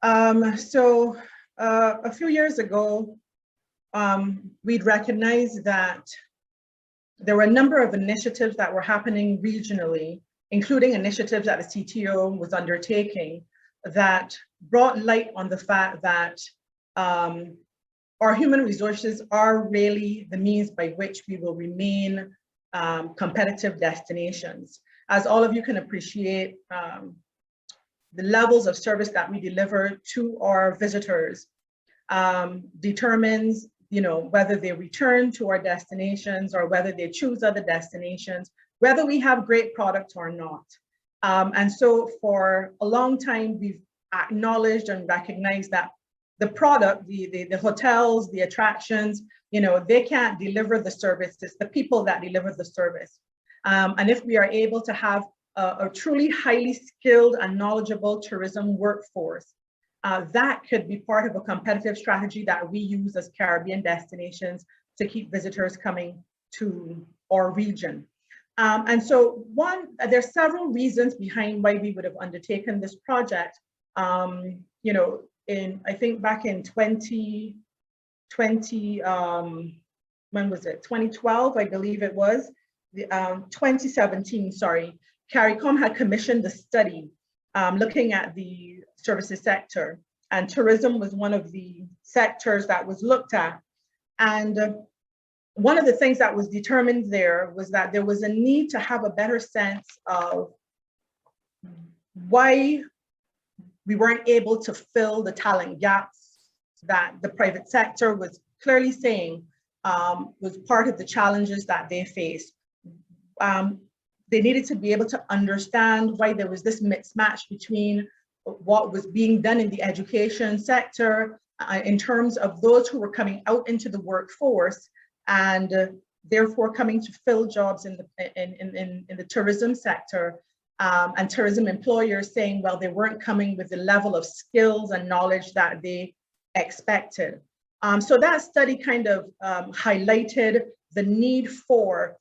A few years ago, we'd recognized that there were a number of initiatives that were happening regionally, including initiatives that the CTO was undertaking that brought light on the fact that our human resources are really the means by which we will remain competitive destinations. As all of you can appreciate, the levels of service that we deliver to our visitors determines, whether they return to our destinations or whether they choose other destinations, whether we have great product or not. And so for a long time, we've acknowledged and recognized that the product, the hotels, the attractions, they can't deliver the service. It's the people that deliver the service. And if we are able to have a truly highly skilled and knowledgeable tourism workforce, that could be part of a competitive strategy that we use as Caribbean destinations to keep visitors coming to our region. And so there's several reasons behind why we would have undertaken this project. I think back in 2012, I believe it was, 2017, sorry, CARICOM had commissioned a study looking at the services sector, and tourism was one of the sectors that was looked at. And one of the things that was determined there was that there was a need to have a better sense of why we weren't able to fill the talent gaps that the private sector was clearly saying was part of the challenges that they faced. They needed to be able to understand why there was this mismatch between what was being done in the education sector in terms of those who were coming out into the workforce and therefore coming to fill jobs in the tourism sector, and tourism employers saying, well, they weren't coming with the level of skills and knowledge that they expected. So that study kind of highlighted the need for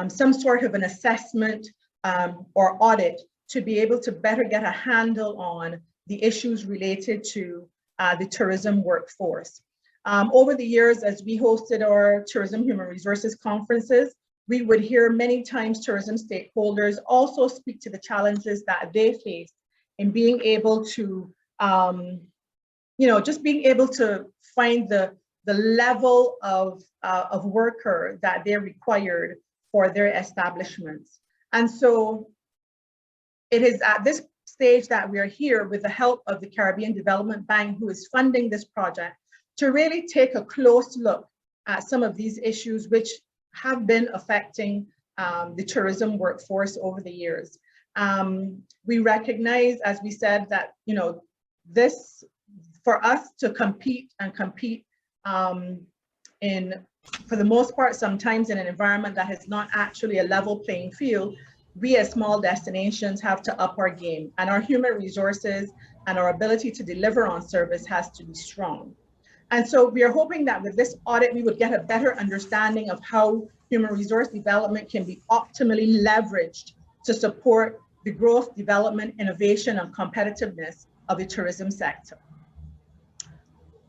some sort of an assessment or audit to be able to better get a handle on the issues related to the tourism workforce. Over the years, as we hosted our tourism human resources conferences, we would hear many times tourism stakeholders also speak to the challenges that they face in being able to, just being able to find the level of worker that they're required for their establishments. And so it is at this stage that we are here with the help of the Caribbean Development Bank, who is funding this project, to really take a close look at some of these issues which have been affecting the tourism workforce over the years. We recognize, as we said, that this, for us to compete for the most part, sometimes in an environment that is not actually a level playing field, we as small destinations have to up our game, and our human resources and our ability to deliver on service has to be strong. And so we are hoping that with this audit, we would get a better understanding of how human resource development can be optimally leveraged to support the growth, development, innovation, and competitiveness of the tourism sector.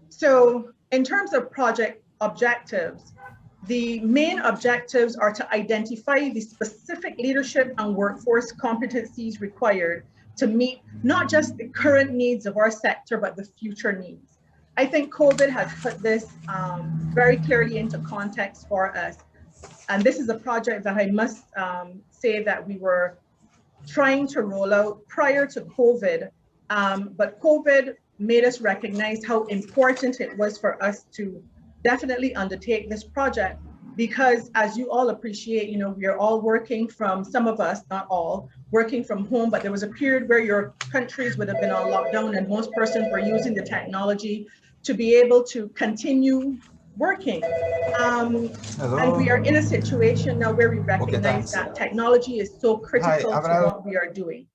So in terms of project objectives, the main objectives are to identify the specific leadership and workforce competencies required to meet not just the current needs of our sector, but the future needs. I think COVID has put this very clearly into context for us. And this is a project that I must say that we were trying to roll out prior to COVID, but COVID made us recognize how important it was for us to definitely undertake this project, because as you all appreciate, we are all working from, some of us, not all, working from home, but there was a period where your countries would have been on lockdown and most persons were using the technology to be able to continue working. And we are in a situation now where we recognize that technology is so critical to what we are doing.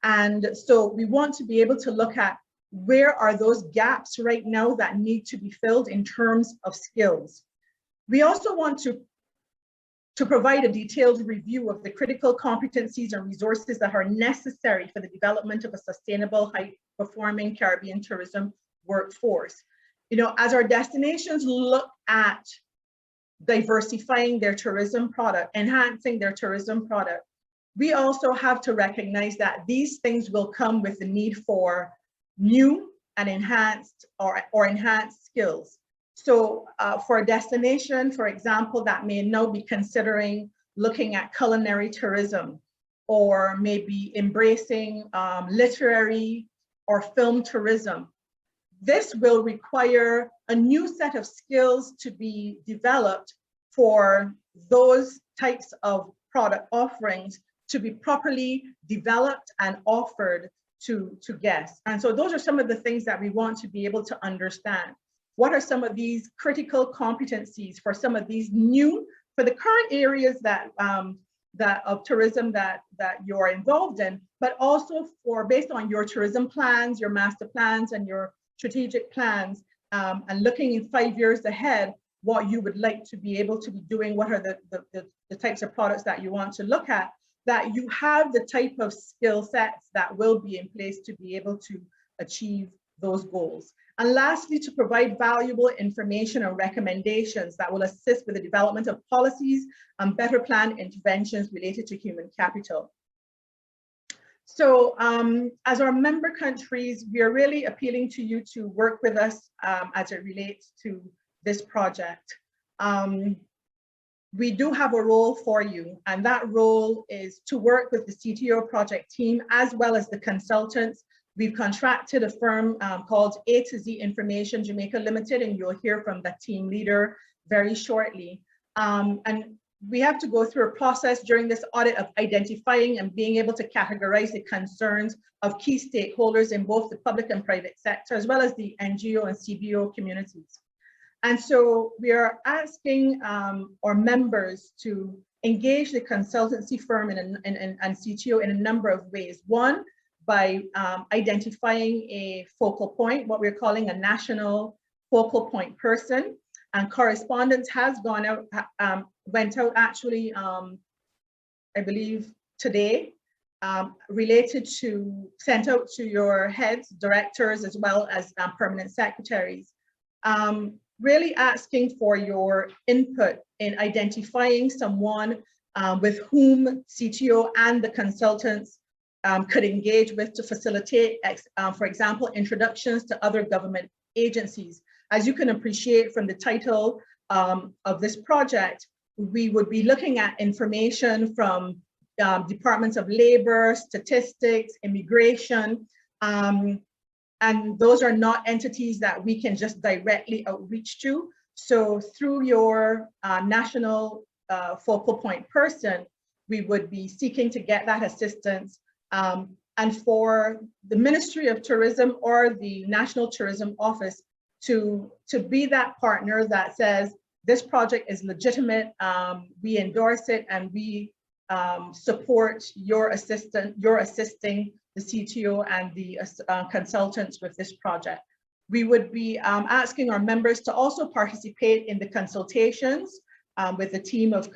And so we want to be able to look at where are those gaps right now that need to be filled in terms of skills. We also want to to provide a detailed review of the critical competencies and resources that are necessary for the development of a sustainable, high-performing Caribbean tourism workforce. You know, as our destinations look at diversifying their tourism product, enhancing their tourism product, we also have to recognize that these things will come with the need for new and enhanced or enhanced skills. So for a destination, for example, that may now be considering looking at culinary tourism, or maybe embracing literary or film tourism, this will require a new set of skills to be developed for those types of product offerings to be properly developed and offered to guests. And so those are some of the things that we want to be able to understand. What are some of these critical competencies for some of these new, for the current areas that of tourism that you're involved in, but also for based on your tourism plans, your master plans, and your strategic plans, and looking in 5 years ahead, what you would like to be able to be doing, what are the types of products that you want to look at, that you have the type of skill sets that will be in place to be able to achieve those goals. And lastly, to provide valuable information and recommendations that will assist with the development of policies and better planned interventions related to human capital. So as our member countries, we are really appealing to you to work with us as it relates to this project. We do have a role for you, and that role is to work with the CTO project team as well as the consultants. We've contracted a firm called A to Z Information Jamaica Limited, and you'll hear from the team leader very shortly. And we have to go through a process during this audit of identifying and being able to categorize the concerns of key stakeholders in both the public and private sector, as well as the NGO and CBO communities. And so we are asking our members to engage the consultancy firm and CTO in a number of ways. One, by identifying a focal point, what we're calling a national focal point person. And correspondence has gone out, went out actually, I believe today, related to, sent out to your heads, directors, as well as permanent secretaries. Really asking for your input in identifying someone with whom CTO and the consultants could engage with to facilitate, for example, introductions to other government agencies. As you can appreciate from the title of this project, we would be looking at information from departments of labor, statistics, immigration, and those are not entities that we can just directly outreach to. So through your national focal point person, we would be seeking to get that assistance. And for the Ministry of Tourism or the National Tourism Office to be that partner that says, this project is legitimate, we endorse it, and we support your assisting the CTO and the consultants with this project. We would be asking our members to also participate in the consultations with a team of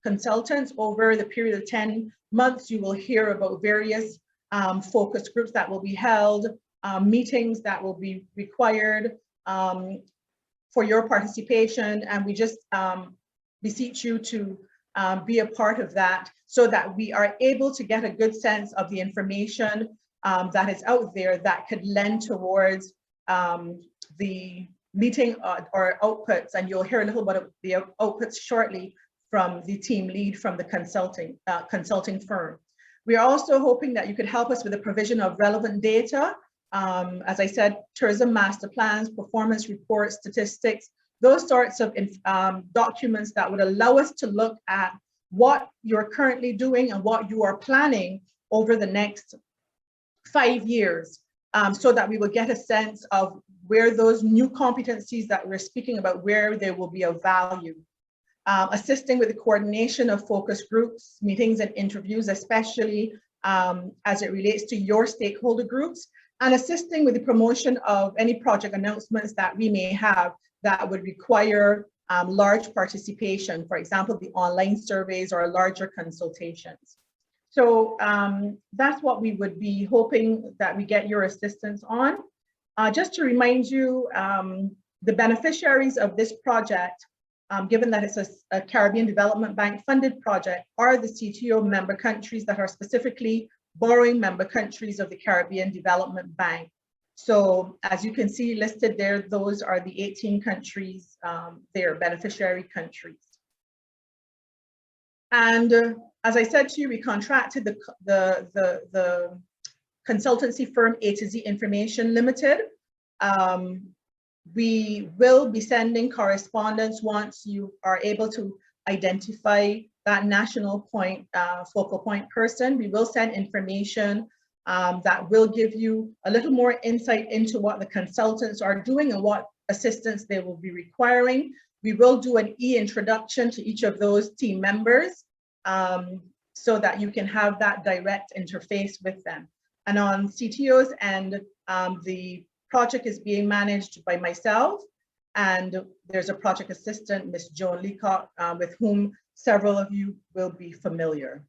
consultants. Over the period of 10 months, you will hear about various focus groups that will be held, meetings that will be required for your participation, and we just beseech you to be a part of that so that we are able to get a good sense of the information that is out there that could lend towards the meeting or outputs, and you'll hear a little bit of the outputs shortly from the team lead from the consulting firm. We are also hoping that you could help us with the provision of relevant data. As I said, tourism master plans, performance reports, statistics, those sorts of documents that would allow us to look at what you're currently doing and what you are planning over the next 5 years, so that we will get a sense of where those new competencies that we're speaking about, where they will be of value. Assisting with the coordination of focus groups, meetings and interviews, especially as it relates to your stakeholder groups, and assisting with the promotion of any project announcements that we may have that would require large participation, for example, the online surveys or larger consultations. So that's what we would be hoping that we get your assistance on. Just to remind you, the beneficiaries of this project, given that it's a Caribbean Development Bank funded project, are the CTO member countries that are specifically borrowing member countries of the Caribbean Development Bank. So as you can see listed there, those are the 18 countries, they're beneficiary countries. And as I said to you, we contracted the consultancy firm A to Z Information Limited. We will be sending correspondence once you are able to identify that national point, focal point person. We will send information that will give you a little more insight into what the consultants are doing and what assistance they will be requiring. We will do an e-introduction to each of those team members so that you can have that direct interface with them. And on CTO's end, the project is being managed by myself, and there's a project assistant, Ms. Joan Leacock, with whom several of you will be familiar.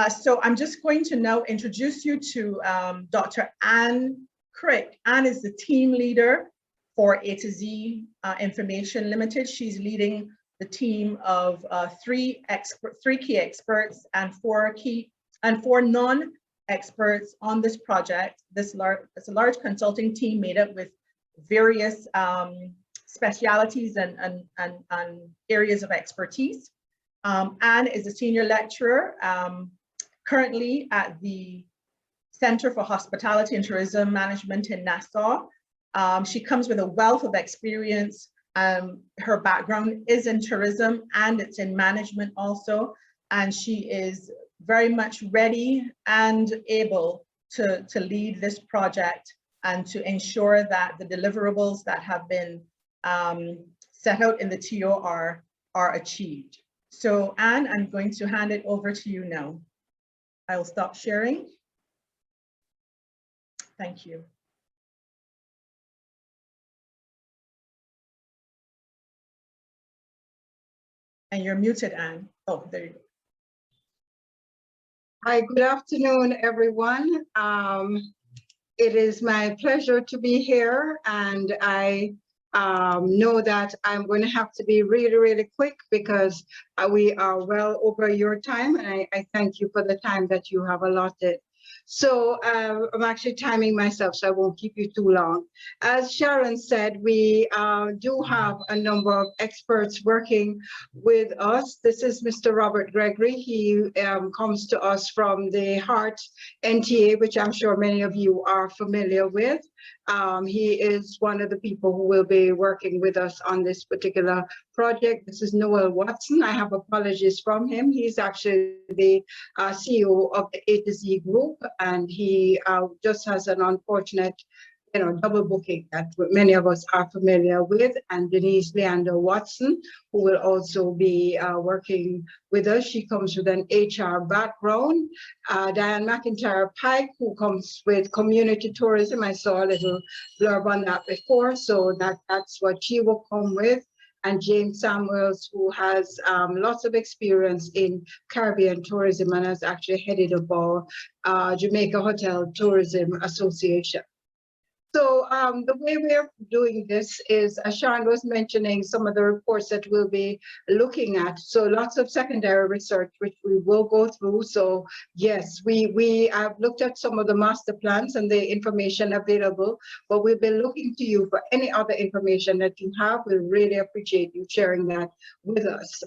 So I'm just going to now introduce you to Dr. Anne Crick. Anne is the team leader for A to Z Information Limited. She's leading the team of three key experts and four non-experts on this project. It's a large consulting team made up with various specialities and areas of expertise. Anne is a senior lecturer currently at the Center for Hospitality and Tourism Management in Nassau. She comes with a wealth of experience. Her background is in tourism and it's in management also, and she is very much ready and able to lead this project and to ensure that the deliverables that have been set out in the TO are achieved. So Anne, I'm going to hand it over to you now. I will stop sharing. Thank you. And you're muted, Anne. Oh, there you go. Hi, good afternoon, everyone. It is my pleasure to be here, and I know that I'm going to have to be really, really quick because we are well over your time, and I thank you for the time that you have allotted. So I'm actually timing myself, so I won't keep you too long. As Sharon said, we do have a number of experts working with us. This is Mr. Robert Gregory. He comes to us from the HEART NTA, which I'm sure many of you are familiar with. He is one of the people who will be working with us on this particular project. This is Noel Watson. I have apologies from him. He's actually the CEO of the A to Z group, and he just has an unfortunate double booking that many of us are familiar with, and Denise Leander Watson, who will also be working with us. She comes with an HR background. Diane McIntyre Pike, who comes with community tourism. I saw a little blurb on that before, so that's what she will come with. And James Samuels, who has lots of experience in Caribbean tourism and has actually headed up our Jamaica Hotel Tourism Association. So the way we're doing this is, as Sharon was mentioning, some of the reports that we'll be looking at. So lots of secondary research, which we will go through. So yes, we have looked at some of the master plans and the information available, but we've been looking to you for any other information that you have. We really appreciate you sharing that with us.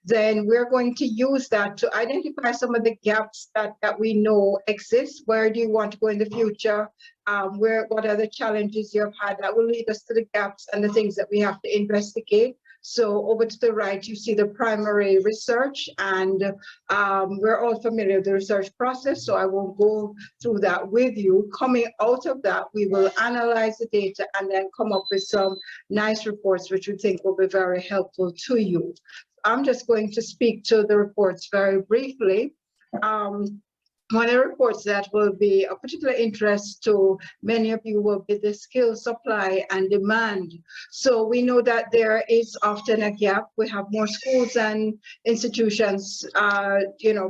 Then we're going to use that to identify some of the gaps that we know exist. Where do you want to go in the future? What are the challenges you've had that will lead us to the gaps and the things that we have to investigate. So over to the right, you see the primary research, and we're all familiar with the research process, so I won't go through that with you. Coming out of that, we will analyze the data and then come up with some nice reports, which we think will be very helpful to you. I'm just going to speak to the reports very briefly. one of the reports that will be of particular interest to many of you will be the skill supply and demand. So we know that there is often a gap. We have more schools and institutions,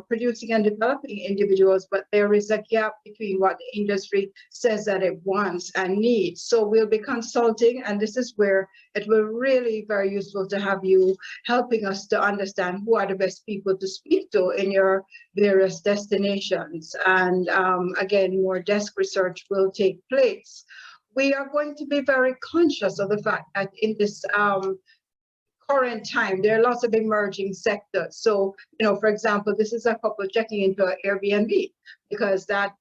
producing and developing individuals, but there is a gap between what the industry says that it wants and needs. So we'll be consulting, and this is where it will really be very useful to have you helping us to understand who are the best people to speak to in your various destinations. And again, more desk research will take place. We are going to be very conscious of the fact that in this current time, there are lots of emerging sectors. So, for example, this is a couple checking into Airbnb, because that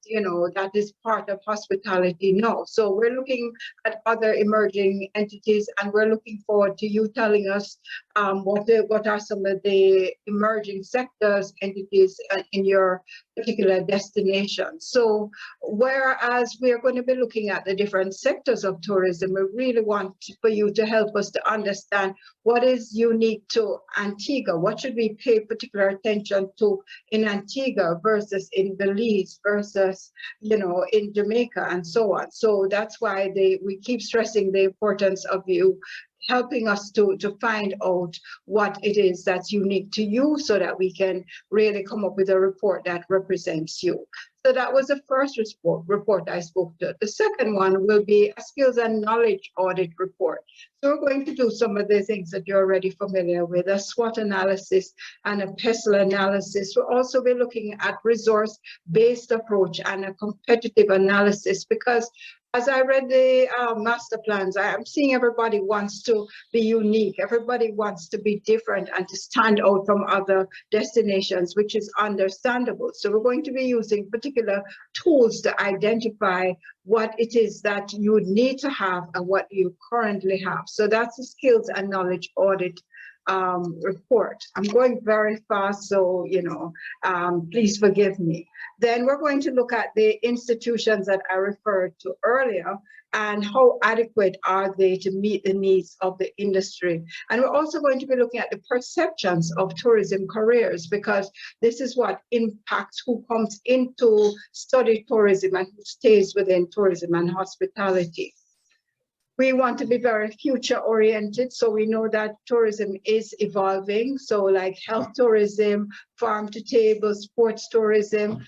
is part of hospitality now. So we're looking at other emerging entities, and we're looking forward to you telling us what are some of the emerging sectors, entities in your particular destination. So whereas we are going to be looking at the different sectors of tourism, we really want for you to help us to understand what is unique to Antigua. What should we pay particular attention to in Antigua versus in Belize versus, in Jamaica and so on. So that's why we keep stressing the importance of you helping us to find out what it is that's unique to you so that we can really come up with a report that represents you. So that was the first report I spoke to. The second one will be a skills and knowledge audit report. So we're going to do some of the things that you're already familiar with, a SWOT analysis and a PESTLE analysis. We'll also be looking at resource-based approach and a competitive analysis, because as I read the master plans, I'm seeing everybody wants to be unique. Everybody wants to be different and to stand out from other destinations, which is understandable. So we're going to be using particular tools to identify what it is that you need to have and what you currently have. So that's the skills and knowledge audit report. I'm going very fast, so please forgive me. Then we're going to look at the institutions that I referred to earlier and how adequate are they to meet the needs of the industry. And we're also going to be looking at the perceptions of tourism careers, because this is what impacts who comes into study tourism and who stays within tourism and hospitality. We want to be very future oriented, so we know that tourism is evolving. So like health tourism, farm to table, sports tourism.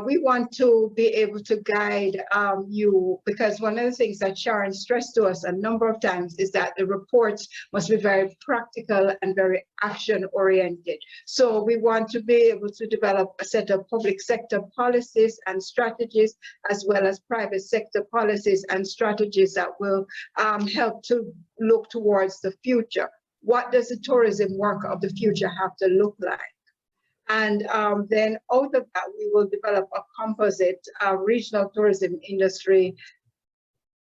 We want to be able to guide you, because one of the things that Sharon stressed to us a number of times is that the reports must be very practical and very action oriented. So we want to be able to develop a set of public sector policies and strategies, as well as private sector policies and strategies that will help to look towards the future. What does the tourism work of the future have to look like? And then out of that, we will develop a composite regional tourism industry,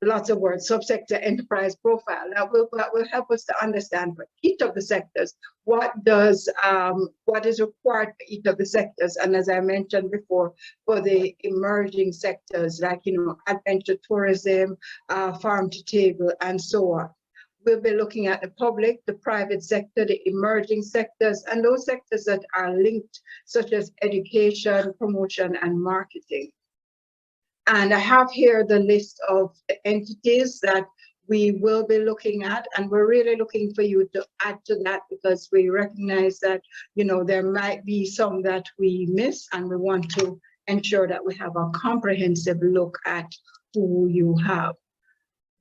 lots of words, subsector enterprise profile that will help us to understand for each of the sectors what is required for each of the sectors. And as I mentioned before, for the emerging sectors like adventure tourism, farm to table, and so on. We'll be looking at the public, the private sector, the emerging sectors, and those sectors that are linked, such as education, promotion, and marketing. And I have here the list of the entities that we will be looking at, and we're really looking for you to add to that, because we recognize that there might be some that we miss, and we want to ensure that we have a comprehensive look at who you have.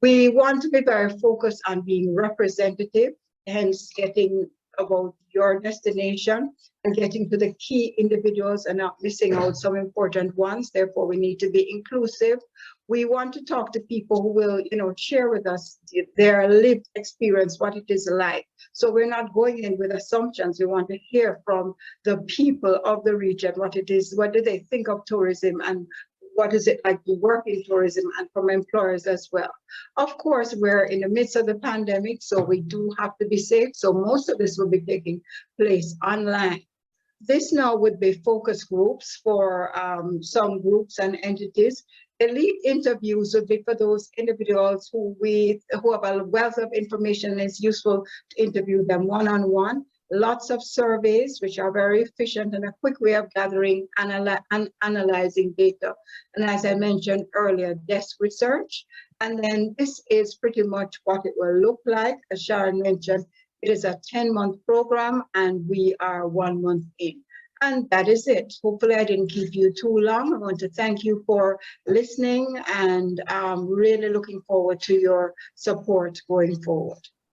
We want to be very focused on being representative, hence getting about your destination and getting to the key individuals and not missing out some important ones. Therefore, we need to be inclusive. We want to talk to people who will, share with us their lived experience, what it is like. So we're not going in with assumptions. We want to hear from the people of the region what it is, what do they think of tourism, and what is it like to work in tourism, and from employers as well. Of course, we're in the midst of the pandemic, so we do have to be safe. So most of this will be taking place online. This now would be focus groups for some groups and entities. Elite interviews would be for those individuals who have a wealth of information, and it's useful to interview them one-on-one. lots of surveys, which are very efficient and a quick way of gathering and analyzing data. And as I mentioned earlier, desk research. And then this is pretty much what it will look like. As Sharon mentioned, it is a 10-month program and we are 1 month in. And that is it. Hopefully I didn't keep you too long. I want to thank you for listening and really looking forward to your support going forward.